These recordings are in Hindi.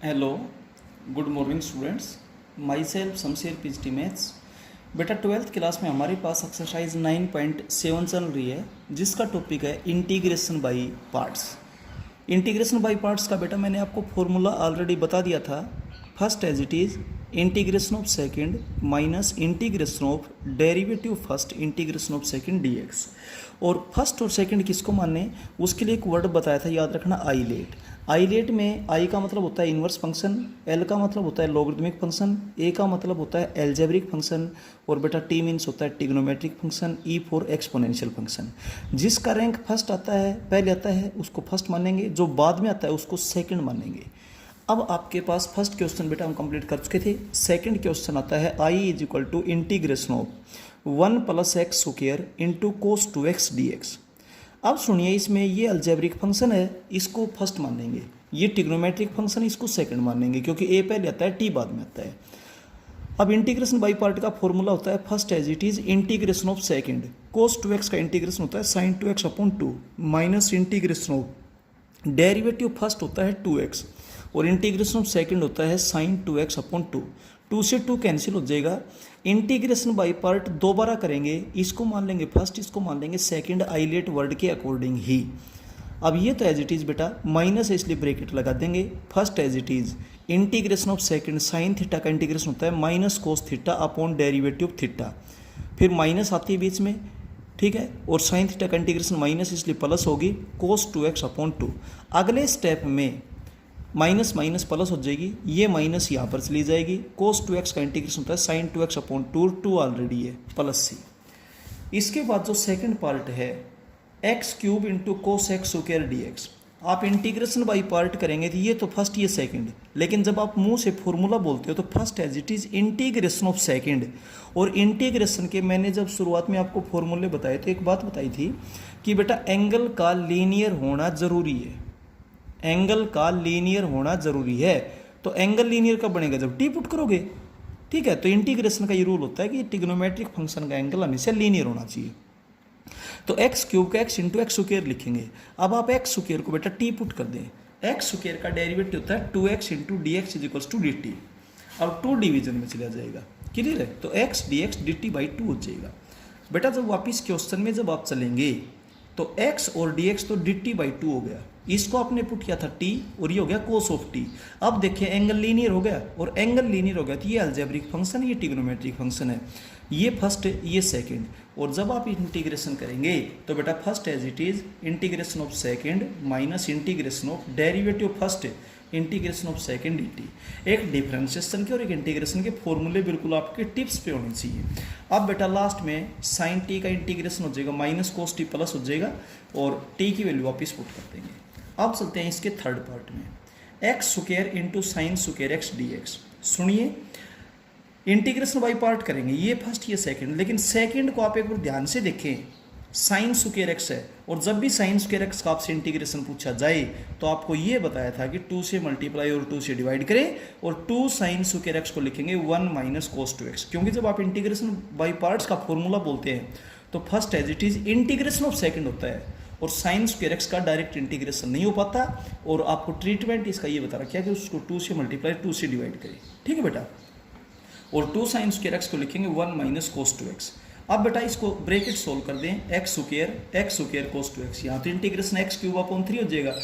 Hello, good morning students. My self Shamsher PhD maths. बेटा 12th क्लास में हमारे पास एक्सरसाइज 9.7 चल रही है, जिसका टॉपिक है integration by parts. Integration by parts का बेटा मैंने आपको फॉर्मूला ऑलरेडी बता दिया था। First as it is integration of second minus integration of derivative first integration of second dx. और फर्स्ट और सेकंड किसको मानने, उसके लिए एक वर्ड बताया था, याद रखना, आईलेट। आईलेट में आई का मतलब होता है इन्वर्स फंक्शन, एल का मतलब होता है लॉगरिथमिक फंक्शन, ए का मतलब होता है एल्जेब्रिक फंक्शन, और बेटा टी मीन्स होता है trigonometric function, E for exponential function. जिसका रैंक फर्स्ट आता है, पहले आता है, उसको फर्स्ट मानेंगे, जो बाद में आता है उसको सेकंड मानेंगे। अब आपके पास फर्स्ट क्वेश्चन बेटा हम कंप्लीट कर चुके थे। सेकंड क्वेश्चन आता है I is equal to integration of 1 + x square into cos 2x dx। अब सुनिए, इसमें ये अलजेब्रिक फंक्शन है, इसको फर्स्ट मानेंगे, ये ट्रिग्नोमेट्रिक फंक्शन इसको सेकंड मानेंगे, क्योंकि ए पहले आता है टी बाद में आता है। अब इंटीग्रेशन बाई पार्ट का फॉर्मूला होता है first as it is integration of second cos 2x का इंटीग्रेशन होता है sin 2x/2 minus integration of derivative first होता है 2x और इंटीग्रेशन ऑफ सेकंड होता है sin 2x/2। 2 से 2 कैंसिल हो जाएगा। इंटीग्रेशन बाई पार्ट दोबारा करेंगे, इसको मान लेंगे फर्स्ट, इसको मान लेंगे सेकंड, आइलेट वर्ड के अकॉर्डिंग ही। अब ये तो एज इट इज़ बेटा माइनस है, इसलिए ब्रैकेट लगा देंगे। First as it is integration of second sine theta का इंटीग्रेशन होता है minus cos theta upon derivative theta, फिर माइनस आती है बीच में, ठीक है, और साइन थीटा का इंटीग्रेशन माइनस इसलिए प्लस होगी कोस 2x/2। अगले स्टेप में माइनस माइनस प्लस हो जाएगी, ये माइनस यहाँ पर चली जाएगी, कोस 2x का इंटीग्रेशन होता है sin 2x/2, 2 ऑलरेडी है प्लस सी। इसके बाद जो सेकंड पार्ट है x³ into cos x square dx। आप इंटीग्रेशन बाई पार्ट करेंगे तो ये तो फर्स्ट, ये सेकंड, लेकिन जब आप मुंह से फॉर्मूला बोलते हो तो first as it is integration of second. और इंटीग्रेशन के मैंने जब शुरुआत में आपको फॉर्मूले बताए तो एक बात बताई थी कि बेटा एंगल का लीनियर होना जरूरी है, एंगल का लीनियर होना जरूरी है। तो एंगल लीनियर कब बनेगा, जब टी पुट करोगे, ठीक है। तो इंटीग्रेशन का ये रूल होता है कि ट्रिग्नोमेट्रिक फंक्शन का एंगल हमेशा लीनियर होना चाहिए। तो x³ का x इंटू एक्स स्क्वायर लिखेंगे। अब आप एक्स स्क्वायर को बेटा टी पुट कर दें, एक्स स्क्वायर का डेरिवेटिव होता है 2x into dx is equals to dt। अब 2 डिवीजन में चला जाएगा, क्लियर है। तो x dx dt/2 हो जाएगा। बेटा जब वापिस क्वेश्चन में जब आप चलेंगे तो x और dx तो dt/2 हो गया, इसको आपने पुट किया था t और ये हो गया cos ऑफ t। अब देखिए एंगल लीनियर हो गया, और एंगल लीनियर हो गया तो ये अलजेब्रिक फंक्शन, ये ट्रिग्नोमेट्रिक फंक्शन है, ये फर्स्ट ये सेकंड। और जब आप इंटीग्रेशन करेंगे तो बेटा first as it is integration of second minus integration of derivative first integration of second dt। एक डिफरेंशिएशन के और एक इंटीग्रेशन के फॉर्मूले बिल्कुल आपके टिप्स पे होने चाहिए। अब बेटा लास्ट में sin t का इंटीग्रेशन हो जाएगा माइनस cos t प्लस हो जाएगा, और t की वैल्यू वापस पुट कर देंगे। अब चलते हैं इसके थर्ड पार्ट में, x square into sign square x dx। सुनिए, इंटीग्रेशन बाई पार्ट करेंगे, ये फर्स्ट ये सेकंड, लेकिन सेकंड को आप एक बार ध्यान से देखें, साइन स्क्वायर एक्स है, और जब भी साइन स्क्वायर एक्स का आपसे इंटीग्रेशन पूछा जाए तो आपको ये बताया था कि 2 से मल्टीप्लाई और 2 से डिवाइड करें, और 2 साइन स्क्वायर एक्स को लिखेंगे 1 माइनस कोस 2x। क्योंकि जब आप इंटीग्रेशन बाई पार्ट्स का फॉर्मूला बोलते हैं तो first as it is integration of second होता है, और साइन स्क्वायर एक्स का डायरेक्ट इंटीग्रेशन नहीं हो पाता। और आपको ट्रीटमेंट इसका ये बता रखा है कि उसको 2 से मल्टीप्लाई 2 से डिवाइड करें, ठीक है बेटा। और 2 साइन स्क्वायर एक्स को लिखेंगे 1 माइनस कोस 2x। अब बेटा इसको ब्रैकेट सोल्व कर दें, एक्स स्क्वायर कोस 2x, यहाँ तो इंटीग्रेशन x³/3 हो जाएगा।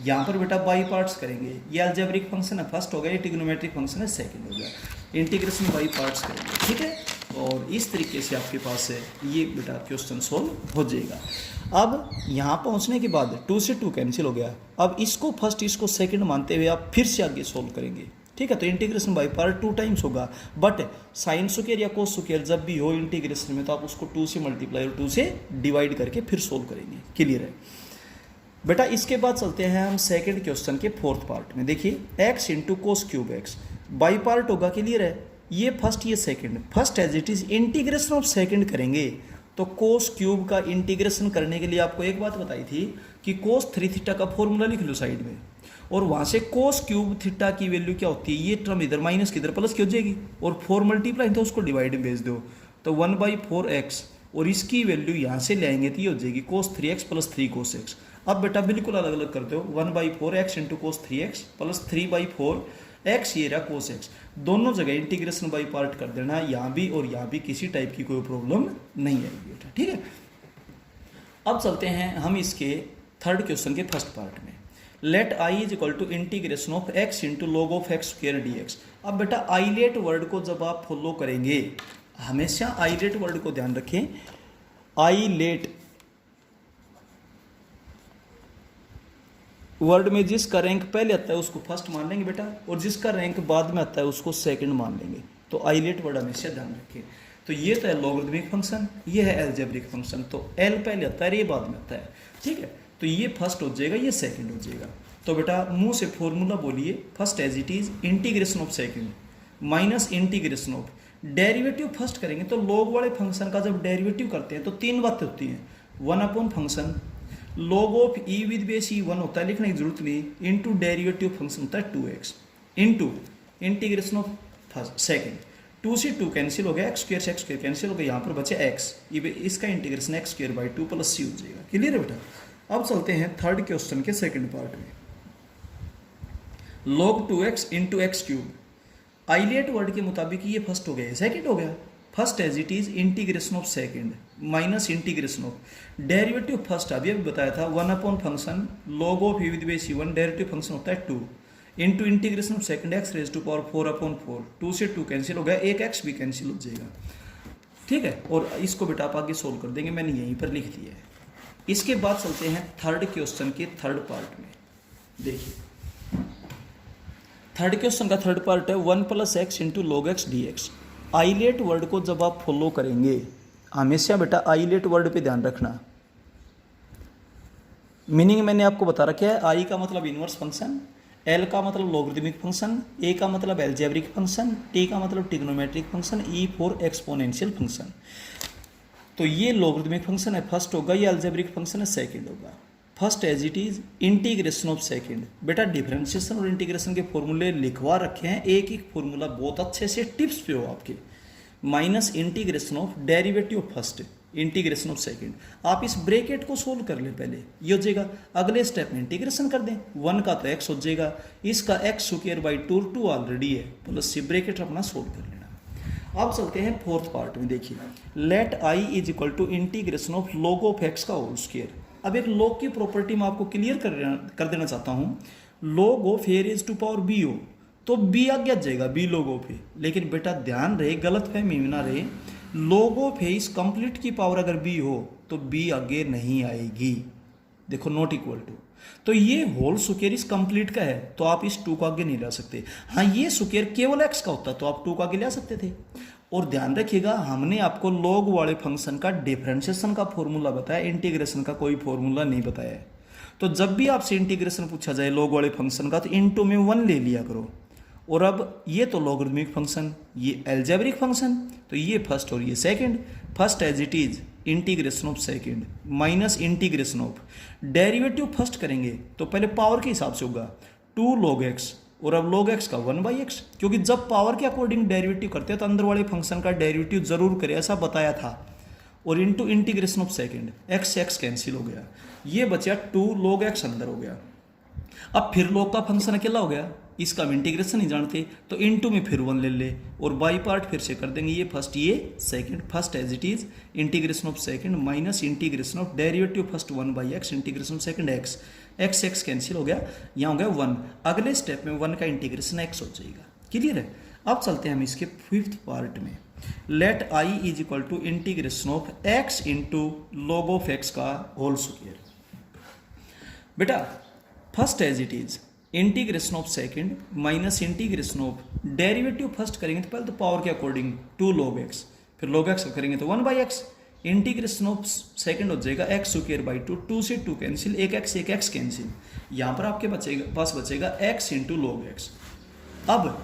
यहाँ पर बेटा बाई पार्ट्स करेंगे, ये अलजेब्रिक फंक्शन है फर्स्ट हो गया, ये ट्रिग्नोमेट्रिक फंक्शन है सेकंड हो गया। इंटीग्रेशन बाई पार्ट्स करेंगे, ठीक है। और इस तरीके से आपके पास है ये बेटा क्वेश्चन सोल्व हो जाएगा। अब यहाँ पहुँचने के बाद 2 से 2 कैंसिल हो गया। अब इसको फर्स्ट इसको सेकंड मानते हुए आप फिर से आगे सोल्व करेंगे, ठीक है। तो इंटीग्रेशन बाई पार्ट 2 टाइम्स होगा, बट साइन स्क्वायर या कोस स्क्वायर जब भी हो इंटीग्रेशन में तो आप उसको 2 से मल्टीप्लाई और 2 से डिवाइड करके फिर सोल्व करेंगे, क्लियर है बेटा। इसके बाद चलते हैं हम सेकंड क्वेश्चन के फोर्थ पार्ट में। देखिए x इंटू कोस³ x बाई पार्ट होगा, क्लियर है। ये फर्स्ट ये second, first as it is integration of second करेंगे तो कोस³ का इंटीग्रेशन करने के लिए आपको एक बात बताई थी कि कोस 3 थीटा का फॉर्मूला लिख लो साइड में, और वहाँ से कोस³ थीटा की वैल्यू क्या होती है, ये टर्म इधर माइनस की इधर प्लस की हो जाएगी, और 4 मल्टीप्लाई तो उसको डिवाइड में भेज दो तो 1/4x, और इसकी वैल्यू यहाँ से ले आएंगे तो ये हो जाएगी cos 3x plus 3 cos x। अब बेटा बिल्कुल अलग अलग करते हो, 1/4x into cos 3x plus 3/4 x ये रहा कोस एक्स, दोनों जगह इंटीग्रेशन बाई पार्ट कर देना, यहाँ भी और यहाँ भी किसी टाइप की कोई प्रॉब्लम नहीं आएगी बेटा, ठीक है। अब चलते हैं हम इसके थर्ड क्वेश्चन के फर्स्ट पार्ट में। Let I is equal to integration of x into log of x square D x. अब बेटा आईलेट वर्ड को जब आप फॉलो करेंगे, हमेशा आईलेट वर्ड को ध्यान रखें, आईलेट वर्ड में जिसका रैंक पहले आता है उसको फर्स्ट मान लेंगे बेटा, और जिसका रैंक बाद में आता है उसको सेकंड मान लेंगे। तो आईलेट वर्ड हमेशा ध्यान रखें। तो ये तो है लॉगरिथमिक फंक्शन, ये है अलजेब्रिक फंक्शन, तो एल पहले आता है, ये बाद में आता है, ठीक है। तो ये फर्स्ट हो जाएगा, ये सेकंड हो जाएगा। तो बेटा मुंह से फॉर्मूला बोलिए, first as it is integration of second minus integration of, derivative first करेंगे तो लॉग वाले फंक्शन का जब डेरिवेटिव करते हैं तो तीन बातें होती हैं, one upon function, log of E with base E one होता है, लिखने की जरूरत नहीं, इनटू डेरिवेटिव फंक्शन होता है 2x, into integration of first second, 2 से 2 कैंसिल हो गया, एक्स स्क्वायर कैंसिल हो गया, यहाँ पर बचे x, इसका integration X square by 2 plus C हो जाएगा। क्लियर है बेटा। अब चलते हैं थर्ड क्वेश्चन के सेकंड पार्ट में। log 2x into X cube, ILATE word के मुताबिक ये फर्स्ट हो गया, सेकंड हो गया। First as it is integration of second minus integration of derivative first, अभी बताया था, one upon function log of E with base E one, derivative function होता है 2 into integration of second x raise to power 4 upon 4, 2 से 2 कैंसिल हो गया, एक एक्स भी कैंसिल हो जाएगा, ठीक है। और इसको बेटा आप आगे सोल्व कर देंगे, मैंने यहीं पर लिख दिया है। इसके बाद चलते हैं थर्ड क्वेश्चन के थर्ड पार्ट में। देखिए थर्ड क्वेश्चन का थर्ड पार्ट है 1 plus x into log x d x. Eyelet word को जब आप फॉलो करेंगे, हमेशा बेटा आईलेट वर्ड पे ध्यान रखना। मीनिंग मैंने आपको बता रखा है, आई का मतलब इनवर्स फंक्शन, एल का मतलब लॉगरिथमिक फंक्शन, ए का मतलब अलजेब्रिक फंक्शन, टी का मतलब trigonometric function, E for exponential function. तो ये लॉगरिथमिक फंक्शन है, फर्स्ट होगा, ये अलजेब्रिक फंक्शन है, सेकंड होगा। First as it is integration of second, बेटा डिफरेंशिएशन और इंटीग्रेशन के फॉर्मूले लिखवा रखे हैं, एक एक फॉर्मूला बहुत अच्छे से टिप्स पे हो आपके। Minus integration of derivative of first integration of second, आप इस ब्रैकेट को सोल्व कर ले पहले, ये हो जाएगा। अगले स्टेप में इंटीग्रेशन कर दें, 1 का तो x हो जाएगा, इसका x स्क्वायर बाई 2 ऑलरेडी है, प्लस सी ब्रैकेट अपना सोल्व कर लेना। अब चलते हैं फोर्थ पार्ट में। देखिए let i is equal to integration of log of x का होल स्क्वायर। अब एक log की प्रॉपर्टी मैं आपको क्लियर कर देना चाहता हूँ, log of a raise to power b हो तो b आगे आ जाएगा, b log ऑफ a। लेकिन बेटा ध्यान रहे, गलत फहमी ना रहे, log ऑफ a इस कंप्लीट की पावर अगर b हो तो b आगे नहीं आएगी। देखो नॉट इक्वल टू, तो ये होल स्क्वायर इस कंप्लीट का है तो आप इस 2 को आगे नहीं ला सकते। हाँ ये स्क्वायर केवल x का होता तो आप 2 को आगे ला सकते थे। और ध्यान रखिएगा, हमने आपको log वाले फंक्शन का डिफरेंशिएशन का फॉर्मूला बताया, इंटीग्रेशन का कोई फॉर्मूला नहीं बताया है। तो जब भी आपसे इंटीग्रेशन पूछा जाए log वाले फंक्शन का तो इनटू में 1 ले लिया करो। और अब ये तो लॉगरिथमिक फंक्शन, ये अलजेब्रिक फंक्शन, तो ये फर्स्ट और ये second. First as it is integration of second minus integration of, derivative first करेंगे तो पहले पावर के हिसाब से होगा 2 log x, और अब log x का 1/x, क्योंकि जब पावर के अकॉर्डिंग डेरिवेटिव करते हैं तो अंदर वाले फंक्शन का डेरिवेटिव जरूर करें, ऐसा बताया था। और into integration of second, x cancel हो गया, ये बचा 2 log x अंदर हो गया। अब फिर log का फंक्शन अकेला हो गया, इसका हम इंटीग्रेशन नहीं जानते तो इनटू में फिर 1 ले ले और बाई पार्ट फिर से कर देंगे, ये फर्स्ट ये second. First as it is integration of second minus integration of derivative first 1/x integration of second x cancel हो गया, यहाँ हो गया 1। अगले स्टेप में 1 का इंटीग्रेशन x हो जाएगा। क्लियर है। अब चलते हैं हम इसके फिफ्थ पार्ट में। Let i is equal to integration of x into log of x का होल स्क्वायर। बेटा first as it is integration of second minus integration of derivative first करेंगे तो पहले तो पावर के अकॉर्डिंग 2 log x, फिर log x करेंगे तो 1/x, इंटीग्रेशन ऑफ सेकंड हो जाएगा x स्क्वायर बाई 2, 2 से 2 कैंसिल, एक x कैंसिल, यहाँ पर आपके पास बचेगा x इंटू log x। अब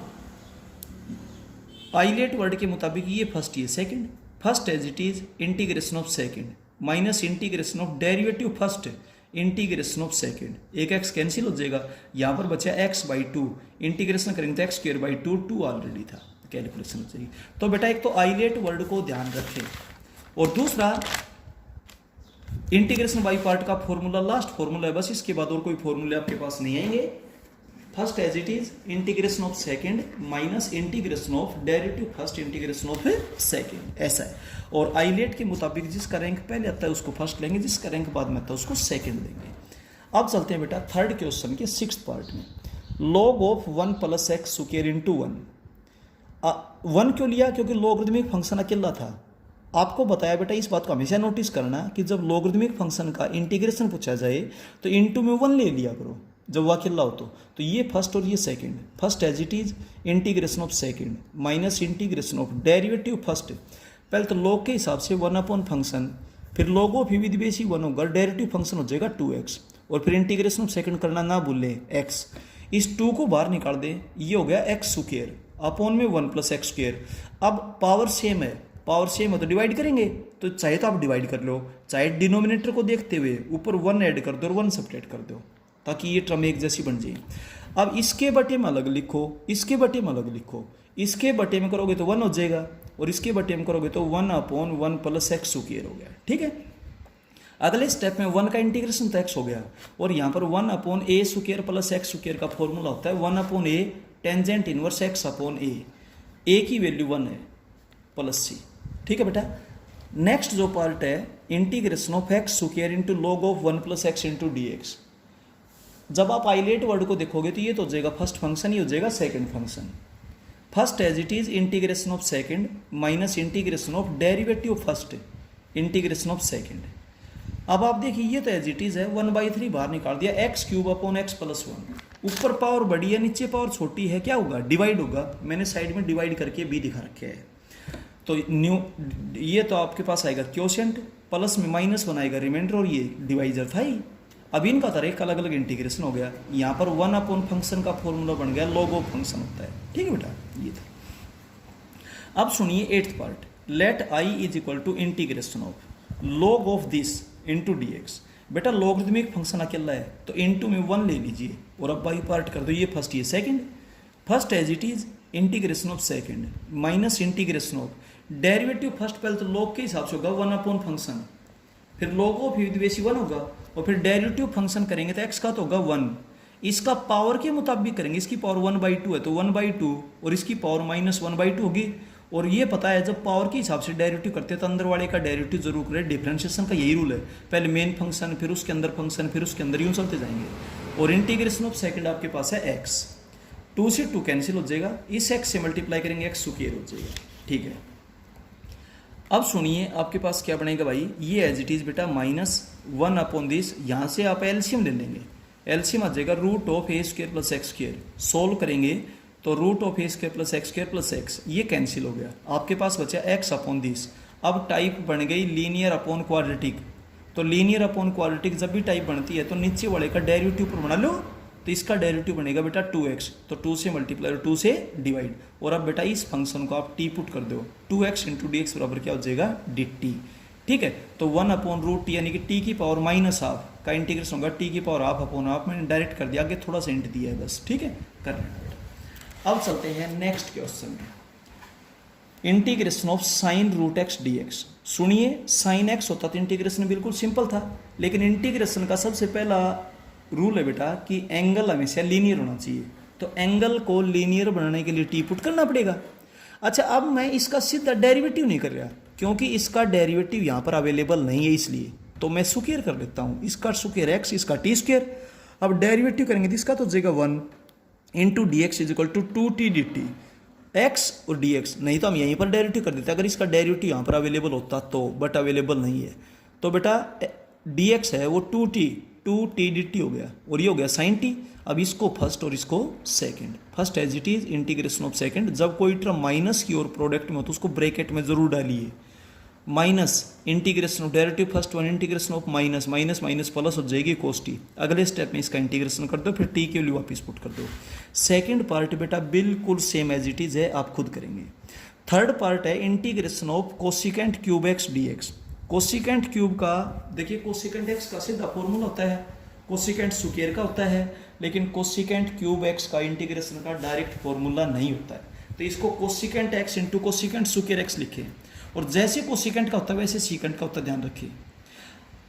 आईलेट वर्ड के मुताबिक ये फर्स्ट ये second. First as it is integration of second minus integration of derivative first integration of second, एक x कैंसिल हो जाएगा, यहाँ पर बचा x/2, इंटीग्रेशन करेंगे तो x स्क्वायर बाई 2 ऑलरेडी था, कैलकुलेशन हो जाएगी। तो बेटा एक तो आईलेट वर्ड को ध्यान रखें, और दूसरा इंटीग्रेशन बाई पार्ट का फॉर्मूला लास्ट फॉर्मूला है, बस इसके बाद और कोई फॉर्मूले आपके पास नहीं आएंगे। First as it is integration of second minus integration of derivative first integration of second, ऐसा है। और आइलेट के मुताबिक जिसका रैंक पहले आता है उसको फर्स्ट लेंगे, जिसका रैंक बाद में आता है उसको सेकंड लेंगे। अब चलते हैं बेटा थर्ड क्वेश्चन के 6th पार्ट में। Log of 1 + x square into 1 क्यों लिया? क्योंकि लॉगरिथमिक फंक्शन अकेला था। आपको बताया बेटा इस बात को हमेशा नोटिस करना कि जब लॉगरिथमिक फंक्शन का इंटीग्रेशन पूछा जाए तो इंटू में 1 ले लिया करो जब वो अकेला हो तो ये फर्स्ट और ये second. First as it is integration of second minus integration of derivative first. पहले तो लॉग के हिसाब से 1 अपॉन फंक्शन, फिर लॉग ऑफ विद बेस 1 होगा, डेरिवेटिव फंक्शन हो जाएगा 2x, और फिर इंटीग्रेशन ऑफ सेकंड करना ना भूले x। इस 2 को बाहर निकाल दे, ये हो गया x स्क्वायर अपॉन में 1 + x स्क्वायर। अब पावर सेम है, पावर सेम है तो डिवाइड करेंगे, तो चाहे तो आप डिवाइड कर लो, चाहे डिनोमिनेटर को देखते हुए ऊपर 1 ऐड कर दो और 1 सब्ट्रैक्ट कर दो, ताकि ये टर्म एक जैसी बन जाए। अब इसके बटे में अलग लिखो, इसके बटे में अलग लिखो, इसके बटे में करोगे तो 1 हो जाएगा, और इसके बटे में करोगे तो 1 अपॉन 1 + x स्क्वायर हो गया। ठीक है, अगले स्टेप में 1 का इंटीग्रेशन तो x हो गया, और यहाँ पर 1 upon a square + x square का फॉर्मूला होता है 1 upon a tangent inverse x upon a की वैल्यू 1 है प्लस c। ठीक है बेटा, नेक्स्ट जो पार्ट है integration of x square into log of 1 + x into dx। जब आप आइलेट वर्ड को देखोगे तो ये तो हो जाएगा फर्स्ट फंक्शन, ये हो जाएगा second function. First as it is integration of second minus integration of derivative first integration of second. अब आप देखिए ये तो एज इट इज है, 1/3 बाहर निकाल दिया, x³ अपॉन x + 1। ऊपर पावर बड़ी है नीचे पावर छोटी है, क्या होगा? डिवाइड होगा। मैंने साइड में डिवाइड करके भी दिखा रखे है। तो ये तो आपके पास आएगा क्वोशिएंट, प्लस में -1 आएगा रिमाइंडर, और ये डिवाइजर था ही। अब इनका तरह एक अलग अलग इंटीग्रेशन हो गया। यहाँ पर 1 अपॉन फंक्शन का फॉर्मूला बन गया लॉग ऑफ फंक्शन होता है। ठीक है बेटा, ये था। अब सुनिए 8th part, let i is equal to integration of log of this into dx। बेटा लॉगरिथमिक फंक्शन अकेला है तो इंटू में 1 ले लीजिए, और अब बाई पार्ट कर दो, ये फर्स्ट ये second. First as it is integration of second minus integration of derivative first, पहले तो लॉग के हिसाब से होगा 1 अपॉन फंक्शन, फिर लॉग ऑफ विद बेस 1 होगा, और फिर डेरिवेटिव फंक्शन करेंगे तो x का तो होगा 1। इसका पावर के मुताबिक करेंगे, इसकी पावर 1/2 है तो 1/2, और इसकी पावर -1/2 होगी। और ये पता है जब पावर के हिसाब से डेरिवेटिव करते हैं तो अंदर वाले का डेरिवेटिव जरूर करें। डिफरेंशिएशन का यही रूल है, पहले मेन फंक्शन, फिर उसके अंदर फंक्शन, फिर उसके अंदर यूं चलते जाएंगे। और इंटीग्रेशन ऑफ सेकंड आपके पास है x, 2 से 2 कैंसिल हो जाएगा, इस x से मल्टीप्लाई करेंगे x स्क्वायर हो जाएगा। ठीक है, अब सुनिए आपके पास क्या बनेगा भाई, ये एज इट इज बेटा -1 अपॉन दिस, यहाँ से आप एलसीएम ले लेंगे, एलसीएम आ जाएगा √a² + x²। सोल्व करेंगे तो √a² + x² + x, ये कैंसिल हो गया, आपके पास बचा x अपॉन दिस। अब टाइप बन गई लीनियर अपॉन क्वाड्रेटिक। तो लीनियर अपॉन क्वाड्रेटिक जब भी टाइप बनती है तो नीचे वाले का डेरिवेटिव पर बना लो, तो इसका डेरिवेटिव बनेगा बेटा 2x, तो 2 से मल्टीप्लाई और 2 से डिवाइड। और अब बेटा इस फंक्शन को आप टी पुट कर दो, 2x इंटू dx बराबर क्या हो जाएगा dt। ठीक है, तो 1 अपॉन √t यानी कि t की पावर -½ का इंटीग्रेशन होगा t की पावर ½ अपॉन ½। मैंने डायरेक्ट कर दिया, आगे थोड़ा सा इंट दिया है बस। ठीक है, कर लेना। अब चलते हैं नेक्स्ट क्वेश्चन में, integration of sin √x dx। सुनिए sin x होता तो इंटीग्रेशन बिल्कुल सिंपल था, लेकिन इंटीग्रेशन का सबसे पहला रूल है बेटा कि एंगल हमेशा लीनियर होना चाहिए। तो एंगल को लीनियर बनाने के लिए टी पुट करना पड़ेगा। अच्छा, अब मैं इसका सीधा डेरिवेटिव नहीं कर रहा क्योंकि इसका डेरिवेटिव यहाँ पर अवेलेबल नहीं है, इसलिए तो मैं स्क्वायर कर लेता हूँ, इसका स्क्वायर x, इसका t²। अब डेरिवेटिव करेंगे तो इसका तो हो जाएगा 1 into dx is equal to 2t dt, x और dx। नहीं तो हम यहीं पर डेरिवेटिव कर देते अगर इसका डेरिवेटिव यहाँ पर अवेलेबल होता तो, बट अवेलेबल नहीं है। तो बेटा dx है वो 2t dt हो गया, और ये हो गया sin t। अब इसको फर्स्ट और इसको second, first as it is integration of second. जब कोई टर्म माइनस की और प्रोडक्ट में हो तो उसको ब्रैकेट में जरूर डालिए, minus integration of derivative first 1 integration of minus minus minus plus हो जाएगी cos t। अगले स्टेप में इसका इंटीग्रेशन कर दो, फिर t के लिए वापस पुट कर दो। सेकंड पार्ट बेटा बिल्कुल सेम एज इट इज है, आप खुद करेंगे। थर्ड पार्ट है integration of cosecant cube x dx। Cosecant cube का देखिए, कोसिकेंट x का सीधा फॉर्मूला होता है, कोसिकेंट स्क्वायर का होता है, लेकिन कोसिकेंट क्यूब x का इंटीग्रेशन का डायरेक्ट फॉर्मूला नहीं होता है। तो इसको cosecant x into cosecant square x लिखें, और जैसे कोसिकेंट का होता है वैसे सीकेंट का होता है, ध्यान रखिए।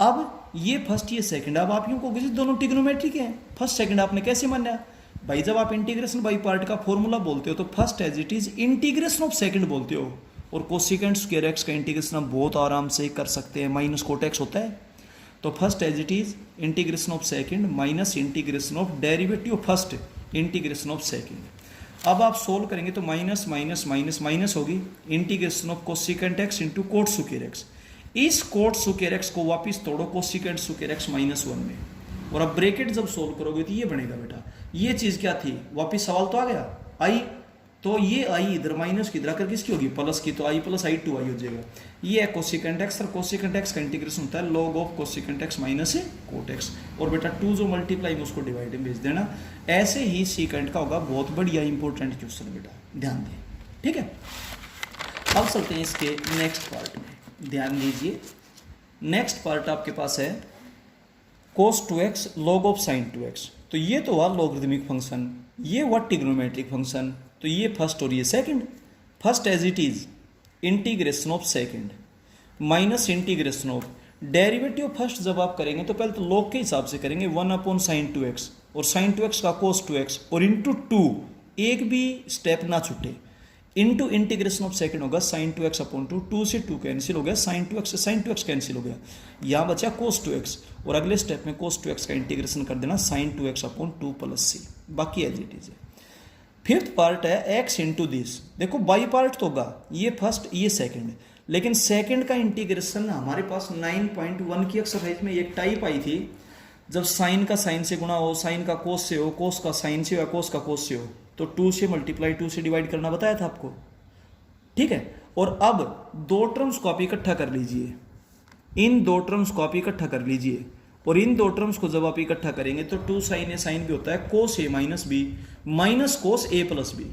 अब ये फर्स्ट ये सेकंड, अब आप यूँ कहोगे दोनों ट्रिग्नोमेट्रिक हैं, फर्स्ट सेकंड आपने कैसे माना? भाई जब आप इंटीग्रेशन बाई पार्ट का फॉर्मूला बोलते हो तो first as it is integration of second बोलते हो, और कोसिकेंट स्क्वायर एक्स का इंटीग्रेशन आप बहुत आराम से कर सकते हैं, माइनस कोट एक्स होता है। तो first as it is integration of second minus integration of derivative first integration of second. अब आप सोल्व करेंगे तो माइनस माइनस माइनस माइनस होगी, integration of cosecant X into cot square X. इस कोट स्क्वायर एक्स को वापस तोड़ो cosecant square X minus one में, और अब ब्रैकेट जब सोल्व करोगे तो ये बनेगा बेटा। ये चीज क्या थी, वापस सवाल तो आ गया आई, तो ये आई इधर माइनस की इधर आकर किसकी होगी, प्लस की, तो आई प्लस आई टू आई हो जाएगा। ये है कोसिकेंट एक्स, और कोसिकेंट एक्स का इंटीग्रेशन होता है log of cosecant x minus cot x, और बेटा टू जो मल्टीप्लाई में उसको डिवाइड में भेज देना। ऐसे ही सीकेंट का होगा, बहुत बढ़िया इंपॉर्टेंट क्वेश्चन बेटा, ध्यान दें, ठीक है। अब चलते हैं इसके नेक्स्ट पार्ट में, ध्यान दीजिए। नेक्स्ट पार्ट आपके पास है cos 2x log of sin 2x। तो ये तो हुआ लॉगरिथमिक फंक्शन, ये हुआ ट्रिग्नोमेट्रिक फंक्शन, तो ये फर्स्ट और ये second. First as it is integration of second minus integration of derivative first जब आप करेंगे तो पहले तो log के हिसाब से करेंगे 1/sin 2x, और sin 2x का cos 2x, और इंटू 2, एक भी स्टेप ना छूटे, इंटू इंटीग्रेशन ऑफ सेकंड होगा sin 2x अपॉन 2, 2 से 2 कैंसिल हो गया, sin 2x से sin 2x कैंसिल हो गया, यहाँ बचा cos 2x, और अगले स्टेप में cos 2x का इंटीग्रेशन कर देना sin 2x upon 2 plus c, बाकी एज इट इज है। फिफ्थ पार्ट है x इंटू दिस, देखो बाई पार्ट तो होगा, ये फर्स्ट ये सेकंड, लेकिन सेकंड का इंटीग्रेशन हमारे पास 9.1 की एक्सरसाइज में एक टाइप आई थी, जब साइन का साइन से गुणा हो, साइन का कोस से हो, कोस का साइन से हो, या कोस का कोस से हो, तो 2 से मल्टीप्लाई 2 से डिवाइड करना बताया था आपको, ठीक है। और अब दो टर्म्स को आप इकट्ठा कर लीजिए, इन दो टर्म्स को आप इकट्ठा कर लीजिए, और इन दो टर्म्स को जब आप इकट्ठा करेंगे तो 2 साइन ए साइन बी होता है cos A minus B minus cos A plus B,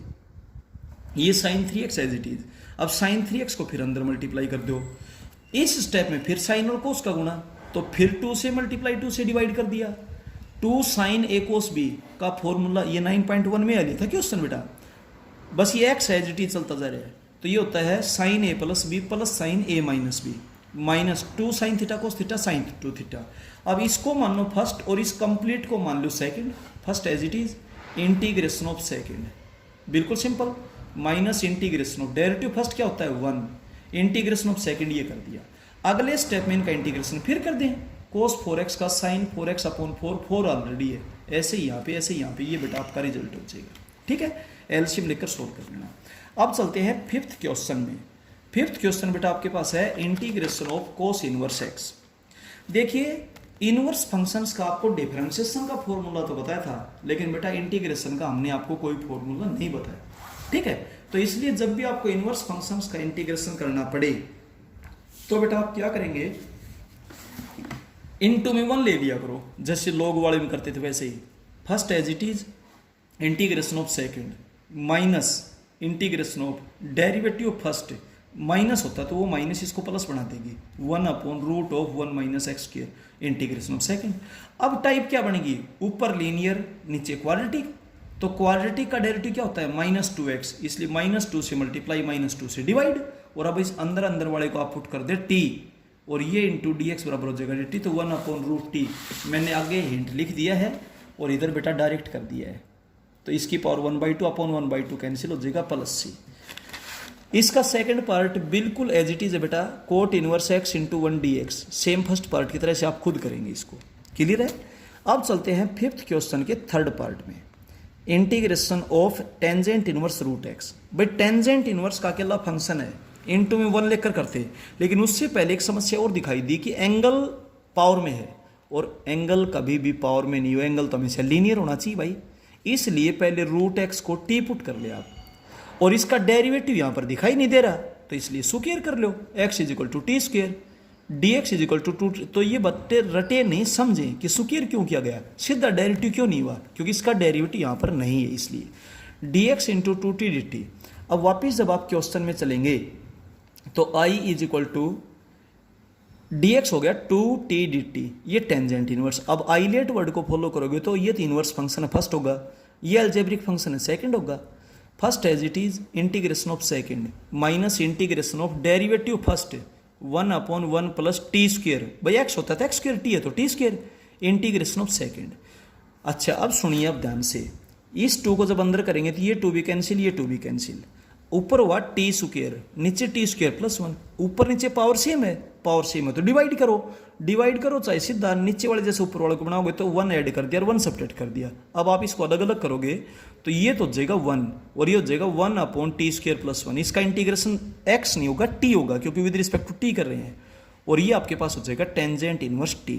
ये sine 3x as it is. अब साइन 3x को फिर अंदर मल्टीप्लाई कर दो, इस स्टेप में फिर साइन और कोस का गुणा, तो फिर 2 से मल्टीप्लाई 2 से डिवाइड कर दिया, 2 साइन ए कोस बी का फॉर्मूला ये 9.1 में आ लिया था क्वेश्चन बेटा, बस ये एक्स एज इट इज चलता जा रहा है, तो ये होता है sine A plus B plus sine A minus B minus 2 sine theta cos theta sine 2 theta. अब इसको मान लो फर्स्ट और इस कंप्लीट को मान लो second. First as it is integration of second, बिल्कुल simple, minus integration of derivative first क्या होता है 1, इंटीग्रेशन ऑफ सेकंड ये कर दिया। अगले स्टेप में इनका इंटीग्रेशन फिर कर दें, कोस 4x का साइन 4x अपॉन 4 ऑलरेडी है, ऐसे ही यहाँ पे ऐसे ही यहाँ पे, ये बेटा आपका रिजल्ट हो जाएगा, ठीक है। एलसीएम लेकर सोल्व कर लेना। अब चलते हैं फिफ्थ क्वेश्चन में। फिफ्थ क्वेश्चन बेटा आपके पास है integration of cos inverse x. देखिए इनवर्स फंक्शंस का आपको डिफरेंशिएशन का फॉर्मूला तो बताया था, लेकिन बेटा इंटीग्रेशन का हमने आपको कोई फॉर्मूला नहीं बताया, ठीक है। तो इसलिए जब भी आपको इनवर्स फंक्शंस का इंटीग्रेशन करना पड़े तो बेटा आप क्या करेंगे, इनटू में 1 ले लिया करो, जैसे लॉग वाले में करते थे वैसे ही। First as it is integration of second minus integration of derivative first, minus होता तो वो माइनस इसको प्लस बना देगी, 1/√(1 - x²) इंटीग्रेशन ऑफ सेकंड। अब टाइप क्या बनेगी, ऊपर लीनियर नीचे क्वाड्रेटिक, तो क्वाड्रेटिक का डेरिवेटिव क्या होता है -2x, इसलिए -2 से मल्टीप्लाई -2 से डिवाइड, और अब इस अंदर अंदर वाले को आप पुट कर दे t, और ये इंटू dx बराबर हो जाएगा dt, तो 1/√t मैंने आगे हिंट लिख दिया है और इधर बेटा डायरेक्ट कर दिया है, तो इसकी पावर 1/2 अपॉन 1/2 कैंसिल हो जाएगा प्लस c। इसका सेकंड पार्ट बिल्कुल एज इट इज है बेटा, cot inverse x into 1 dx, same first part की तरह से आप खुद करेंगे इसको, क्लियर है। अब चलते हैं फिफ्थ क्वेश्चन के थर्ड पार्ट में, integration of tangent inverse root X. भाई टेंजेंट इनवर्स का अकेला फंक्शन है, इंटू में 1 लेकर करते, लेकिन उससे पहले एक समस्या और दिखाई दी कि एंगल पावर में है, और एंगल कभी भी पावर में नहीं हो, एंगल तो हमेशा लीनियर होना चाहिए भाई, इसलिए पहले रूट एक्स को टी पुट कर ले आप, और इसका डेरिवेटिव यहां पर दिखाई नहीं दे रहा, तो इसलिए स्क्वायर कर लो, x = t², dx = 2, तो ये बट्टे रटे नहीं समझे कि स्क्वायर क्यों किया गया, सीधा डेरिवेटिव क्यों नहीं हुआ, क्योंकि इसका डेरिवेटिव यहां पर नहीं है, इसलिए dx × 2t dt। अब वापिस जब आप क्वेश्चन में चलेंगे तो i = dx हो गया 2t dt, ये टेंजेंट इनवर्स। अब आइलेट वर्ड को फॉलो करोगे तो ये तो इनवर्स फंक्शन है फर्स्ट होगा, ये अलजेब्रिक फंक्शन है सेकंड होगा। First as it is integration of second minus integration of derivative first 1/1 plus t², भाई x होता था x² t है तो t², इंटीग्रेशन ऑफ सेकंड। अच्छा अब सुनिए अब ध्यान से, इस 2 को जब अंदर करेंगे तो ये 2 भी कैंसिल, ये 2 भी कैंसिल। ऊपर हुआ टी स्क्वायर, नीचे टी स्क्वायर प्लस 1, ऊपर नीचे पावर सेम है, पावर सेम है तो डिवाइड करो, डिवाइड करो चाहे सीधा नीचे वाले जैसे ऊपर वाले को बनाओगे तो 1 ऐड कर दिया और 1 सब्ट्रैक्ट कर दिया। अब आप इसको अलग अलग करोगे तो ये तो हो जाएगा 1 और ये हो जाएगा 1 अपॉन टी स्क्वायर प्लस 1। इसका इंटीग्रेशन x नहीं होगा t होगा क्योंकि विद रिस्पेक्ट टू t कर रहे हैं, और ये आपके पास हो जाएगा टेंजेंट इनवर्स t।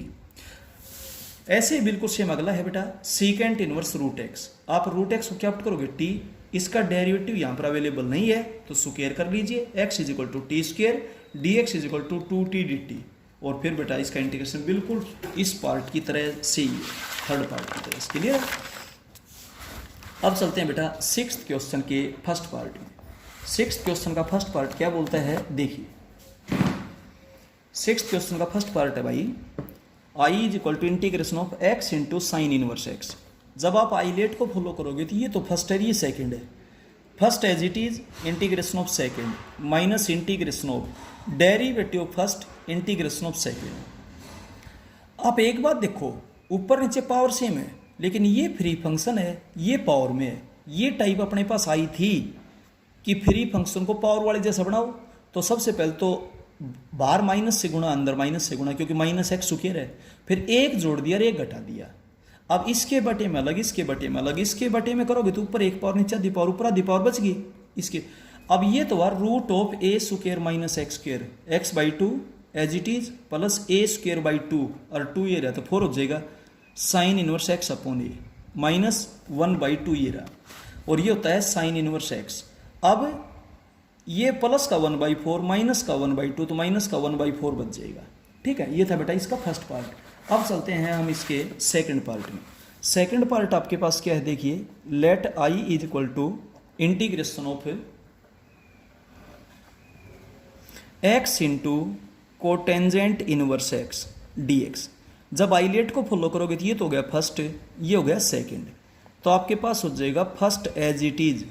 ऐसे ही बिल्कुल सेम अगला है बेटा सीकेंट इनवर्स रूट एक्स। आप रूट एक्स को क्या पुट करोगे t, इसका डेरिवेटिव यहाँ पर अवेलेबल नहीं है तो स्क्वायर कर लीजिए, x is equal to t square D x is equal to 2t dt, और फिर बेटा इसका इंटीग्रेशन बिल्कुल इस पार्ट की तरह से ही, थर्ड पार्ट की तरह। क्लियर है। अब चलते हैं बेटा सिक्स्थ क्वेश्चन के फर्स्ट पार्ट में। सिक्स्थ क्वेश्चन का फर्स्ट पार्ट क्या बोलता है देखिए। सिक्स्थ क्वेश्चन का फर्स्ट पार्ट है भाई I is equal to integration of x into sine inverse X. जब आप आईलेट को फॉलो करोगे तो ये तो फर्स्ट है, ये सेकंड है। First as it is integration of second minus integration of derivative of first integration of second. आप एक बात देखो, ऊपर नीचे पावर सेम है लेकिन ये फ्री फंक्शन है, ये पावर में है। ये टाइप अपने पास आई थी कि फ्री फंक्शन को पावर वाले जैसा बनाओ, तो सबसे पहले तो बाहर माइनस से गुणा, अंदर माइनस से गुणा, क्योंकि माइनस एक्स स्क्वायर है, फिर एक जोड़ दिया और एक घटा दिया। अब इसके बटे में अलग, इसके बटे में अलग, इसके बटे में करोगे तो ऊपर एक पावर, नीचे आधी पावर, ऊपर आधी पावर बच गई इसके। अब ये तो वार root of A square minus x square, X by 2 as it is plus A square by 2 और 2 ये रहा तो 4 हो जाएगा sine inverse x upon A minus 1/2 ये रहा, और ये होता है साइन इनवर्स एक्स। अब ये प्लस का 1/4 माइनस का 1/2 तो माइनस का 1/4 बच जाएगा। ठीक है, ये था बेटा इसका फर्स्ट पार्ट। अब चलते हैं हम इसके सेकंड पार्ट में। सेकंड पार्ट आपके पास क्या है देखिए, let I is equal to integration of x into cotangent inverse x d x. जब आईलेट को फॉलो करोगे तो ये तो हो गया फर्स्ट, ये हो गया सेकंड, तो आपके पास हो जाएगा first as it is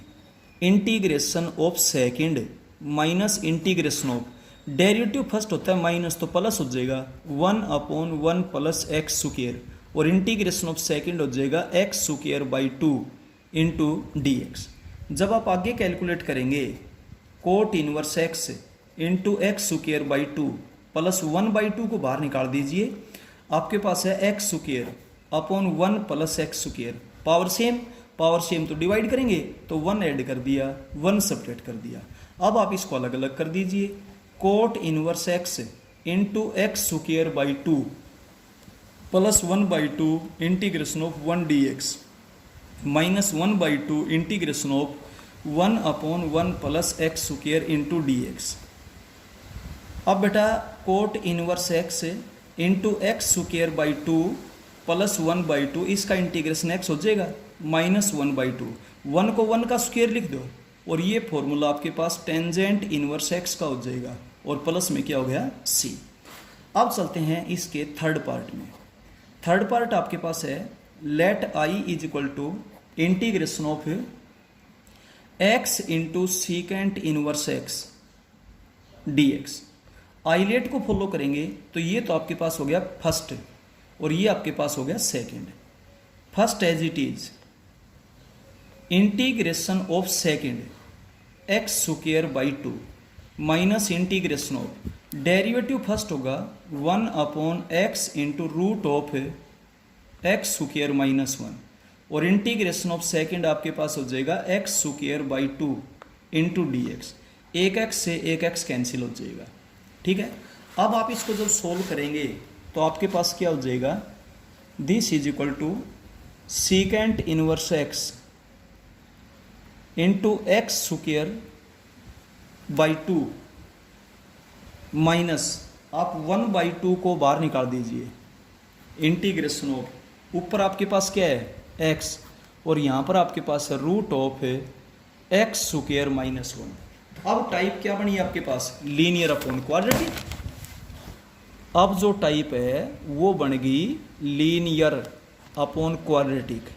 integration of second minus integration of derivative first होता है माइनस तो प्लस हो जाएगा 1/1 प्लस एक्स स्क्वायर, और इंटीग्रेशन ऑफ सेकंड हो जाएगा x square by 2 into d x. जब आप आगे कैलकुलेट करेंगे cot inverse x into x square by 2 plus 1/2 को बाहर निकाल दीजिए, आपके पास है x square upon 1 plus x square, power same तो डिवाइड करेंगे तो 1 ऐड कर दिया, 1 सब्ट्रैक्ट कर दिया। अब आप इसको अलग अलग कर दीजिए, coat inverse x into x square by 2 plus 1/2 integration of 1 D x minus 1/2 integration of 1/1 plus x square into d x. अब बेटा coat inverse x into x square by 2 plus 1/2 इसका इंटीग्रेशन एक्स हो जाएगा माइनस 1/2, 1 को 1 का स्क्वायर लिख दो और ये फॉर्मूला आपके पास टेंजेंट इनवर्स एक्स का हो जाएगा, और प्लस में क्या हो गया सी। अब चलते हैं इसके थर्ड पार्ट में। थर्ड पार्ट आपके पास है let I is equal to integration of x into secant inverse x d x. ILATE को फॉलो करेंगे तो ये तो आपके पास हो गया फर्स्ट और ये आपके पास हो गया second. First as it is integration of second x square by 2 minus integration of derivative first होगा 1/x into root of x square minus 1, और इंटीग्रेशन ऑफ सेकंड आपके पास हो जाएगा x square by 2 into d x. एक एक्स से एक एक्स कैंसिल हो जाएगा। ठीक है, अब आप इसको जब सोल्व करेंगे तो आपके पास क्या हो जाएगा, this is equal to secant inverse x into x square by 2 minus आप 1/2 को बाहर निकाल दीजिए, इंटीग्रेशन ऑफ ऊपर आपके पास क्या है एक्स और यहाँ पर आपके पास है root of x square minus 1। अब टाइप क्या बनी आपके पास, लीनियर अपॉन क्वाड्रेटिक। अब जो टाइप है वो बन गई लीनियर अपॉन क्वाड्रेटिक,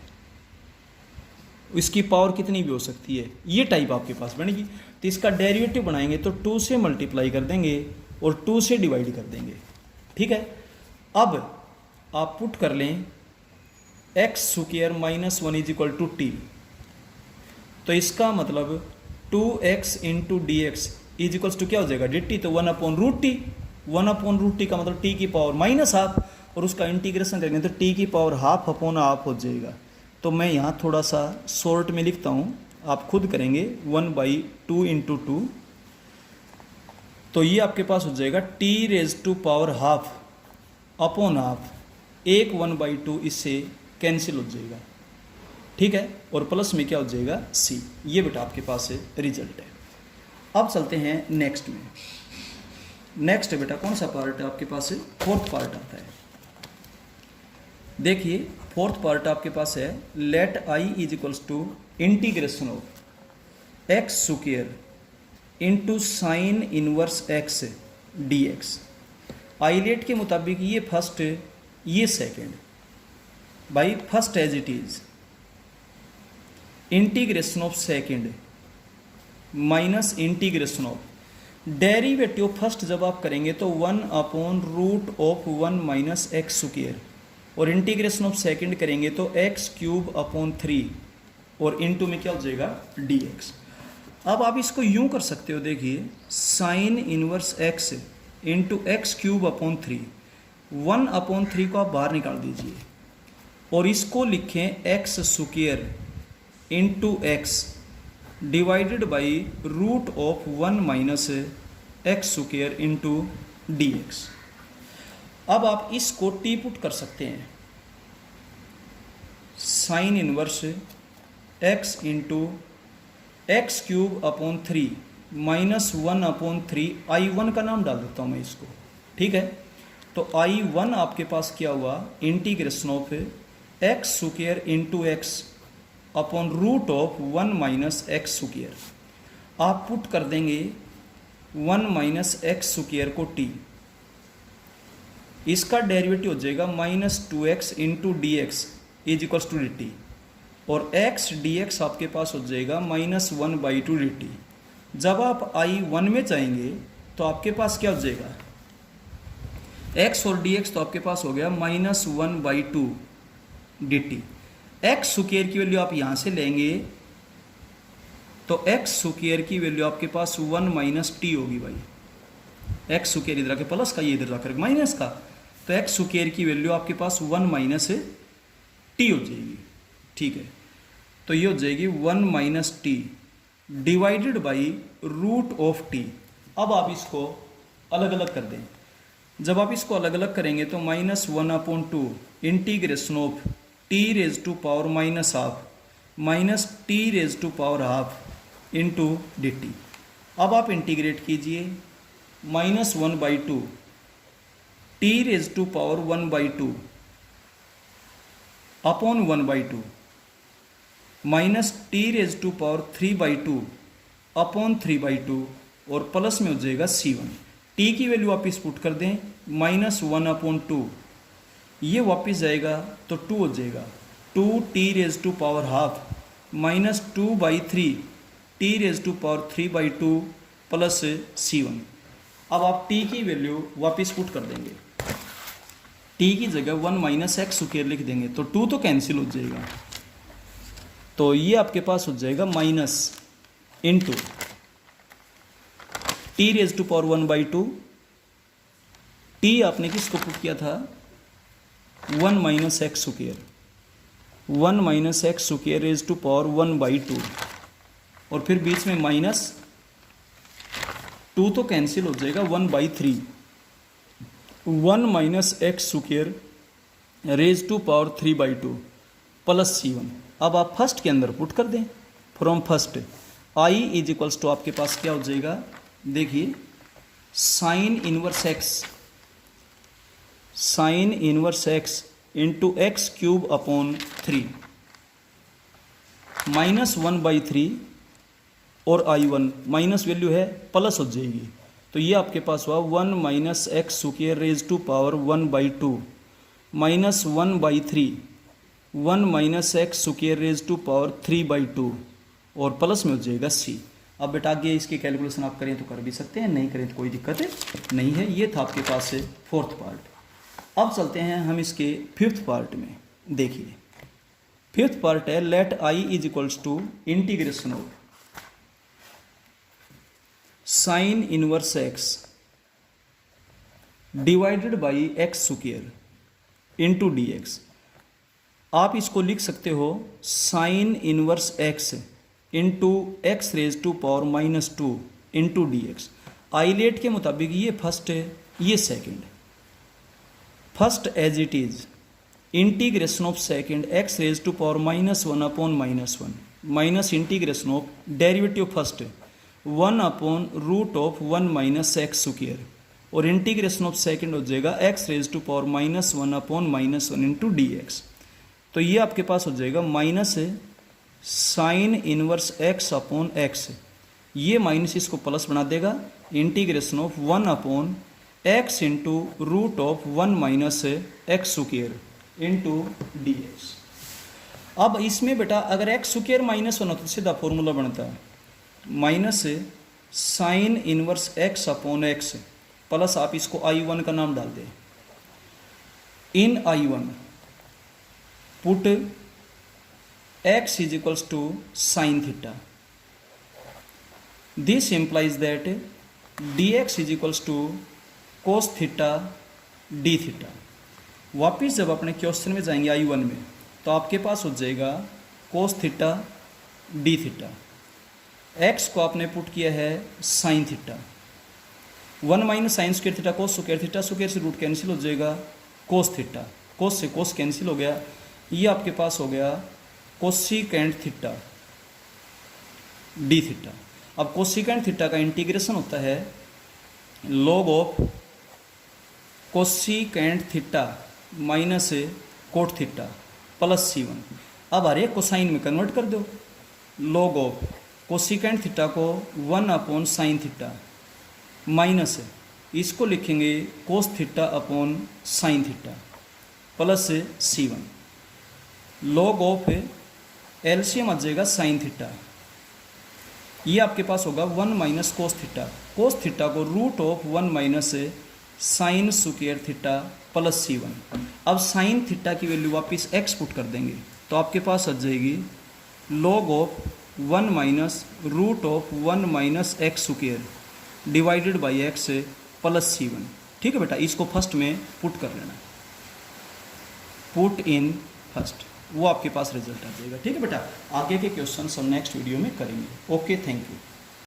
इसकी पावर कितनी भी हो सकती है, ये टाइप आपके पास बनेगी। तो इसका डेरिवेटिव बनाएंगे तो 2 से मल्टीप्लाई कर देंगे और 2 से डिवाइड कर देंगे। ठीक है, अब आप पुट कर लें x square minus 1 is equal to t, तो इसका मतलब 2x into d x is equals to क्या हो जाएगा dt, तो 1/√t, 1/√t का मतलब t की पावर माइनस हाफ, और उसका इंटीग्रेशन करेंगे तो t की पावर हाफ अपॉन हाफ हो जाएगा। तो मैं यहाँ थोड़ा सा शॉर्ट में लिखता हूँ, आप खुद करेंगे 1/2 इंटू 2, तो ये आपके पास हो जाएगा t⁻² हाफ अपॉन हाफ, एक 1/2 इससे कैंसिल हो जाएगा, ठीक है, और प्लस में क्या हो जाएगा c। ये बेटा आपके पास रिजल्ट है। अब चलते हैं नेक्स्ट में। नेक्स्ट बेटा कौन सा पार्ट है आपके पास? फोर्थ पार्ट आता है। देखिए फोर्थ पार्ट आपके पास है let i is equals to integration of x square into sine inverse x dx। ILATE के मुताबिक ये फर्स्ट, ये second, by first as it is integration of second minus integration of derivative first जब आप करेंगे तो 1/√1 माइनस एक्स स्क्वायर, और इंटीग्रेशन ऑफ सेकंड करेंगे तो x³ और इनटू में क्या हो जाएगा dx। अब आप इसको यूं कर सकते हो, देखिए sign inverse x into x³ 1/3 को आप बाहर निकाल दीजिए और इसको लिखें x square into x divided by √1 minus x square into dx। अब आप इसको टी पुट कर सकते हैं, sign inverse x into x³ minus 1/3 I1 का नाम डाल देता हूँ मैं इसको, ठीक है। तो I1 आपके पास क्या हुआ integration of x square into x upon √1 minus x square. आप पुट कर देंगे 1 माइनस एक्स स्क्वायर को t, इसका डेरिवेटिव हो जाएगा -2x into d x is equals to dt, और x dx आपके पास हो जाएगा -1/2 dt। जब आप I1 में जाएंगे तो आपके पास क्या हो जाएगा x और dx, तो आपके पास हो गया -1/2 dt। एक्स स्क्वायर की वैल्यू आप यहां से लेंगे तो एक्स स्क्वायर की वैल्यू आपके पास 1 माइनस टी होगी भाई। एक्स स्क्वायर इधर आके प्लस का, ये इधर जाकर माइनस का, तो एक्स स्क्वायर की वैल्यू आपके पास 1 माइनस टी हो जाएगी, ठीक है। तो ये हो जाएगी 1 minus T divided by √t। अब आप इसको अलग अलग कर दें। जब आप इसको अलग अलग करेंगे तो -1/2 integration of t⁻² minus half minus t⁻½ into dt। अब आप इंटीग्रेट कीजिए -1/2 t⁻1/2 upon 1/2 minus t⁻3/2 upon 3/2 और प्लस में हो जाएगा c1। t की वैल्यू आप इस पुट कर दें -1/2, ये वापस जाएगा तो 2 हो जाएगा, 2t⁻½ minus 2/3 t⁻3/2 plus c1। अब आप t की वैल्यू वापस पुट कर देंगे, t की जगह 1 माइनस एक्स स्क्वायर लिख देंगे तो 2 तो कैंसिल हो जाएगा, तो ये आपके पास हो जाएगा माइनस इंटू t⁻1/2, t आपने किसको पुट किया था 1 minus x square, 1 minus x square ⁻1/2, और फिर बीच में माइनस 2 तो कैंसिल हो जाएगा 1/3, 1 minus x square ⁻3/2 plus c1। अब आप फर्स्ट के अंदर पुट कर दें, from first i is equals to आपके पास क्या हो जाएगा, देखिए sign inverse x into x³ 3 और I1 माइनस वैल्यू है प्लस हो जाएगी, तो ये आपके पास हुआ 1 minus x square ⁻1/2 minus 1/3 1 minus x square ⁻3/2 और प्लस में हो जाएगा c। अब बेटा आगे इसकी कैलकुलेशन आप करें तो कर भी सकते हैं, नहीं करें तो कोई दिक्कत नहीं है। ये था आपके पास से फोर्थ पार्ट। अब चलते हैं हम इसके फिफ्थ पार्ट में। देखिए फिफ्थ पार्ट है let I is equals to integration of sine inverse x divided by x square into d x. आप इसको लिख सकते हो sine inverse x into x raise to power -2 into d x. ILATE के मुताबिक ये फर्स्ट है, ये second. First as it is integration of second x raise to power -1 upon -1 minus integration of derivative first 1 upon root of 1 minus x square और इंटीग्रेशन ऑफ सेकंड हो जाएगा x raise to power -1 upon -1 into d x. तो ये आपके पास हो जाएगा minus sine inverse x upon x, ये माइनस इसको प्लस बना देगा integration of 1 upon x into root of 1 minus x square into d x. अब इसमें बेटा अगर एक्स स्क्वायर -1 हो तो सीधा फॉर्मूला बनता है minus sine inverse x upon x plus आप इसको I1 का नाम डाल दें। In I1 put x is equals to sine theta. This implies that dx is equals to cos theta d theta. वापिस जब अपने क्वेश्चन में जाएंगे I1 में तो आपके पास हो जाएगा कोस थीटा डी थीटा, x को आपने पुट किया है sine theta, 1 minus sine square theta cos square theta, square से रूट कैंसिल हो जाएगा, कोस थीटा, कोस से कोस कैंसिल हो गया, ये आपके पास हो गया कोसिकेंट थीटा डी थीटा। अब कोसिकेंट थीटा का इंटीग्रेशन होता है log of cosecant theta minus cot theta plus C1। अब हर एक कोसाइन में कन्वर्ट कर दो, लॉग ऑफ कोसिकेंट थीटा को 1 अपॉन साइन थीटा माइनस इसको लिखेंगे cos theta upon sine theta plus C1। Log of LCM आ जाएगा साइन थीटा, ये आपके पास होगा 1 minus cos theta, cos theta को root of 1 minus sine square theta plus C1। अब साइन थीटा की वैल्यू वापस x पुट कर देंगे तो आपके पास आ जाएगी log of 1 minus root of 1 minus x square divided by x plus C1। ठीक है बेटा, इसको फर्स्ट में पुट कर लेना, पुट इन फर्स्ट, वो आपके पास रिजल्ट आ जाएगा। ठीक है बेटा, आगे के क्वेश्चन हम नेक्स्ट वीडियो में करेंगे। Okay, thank you.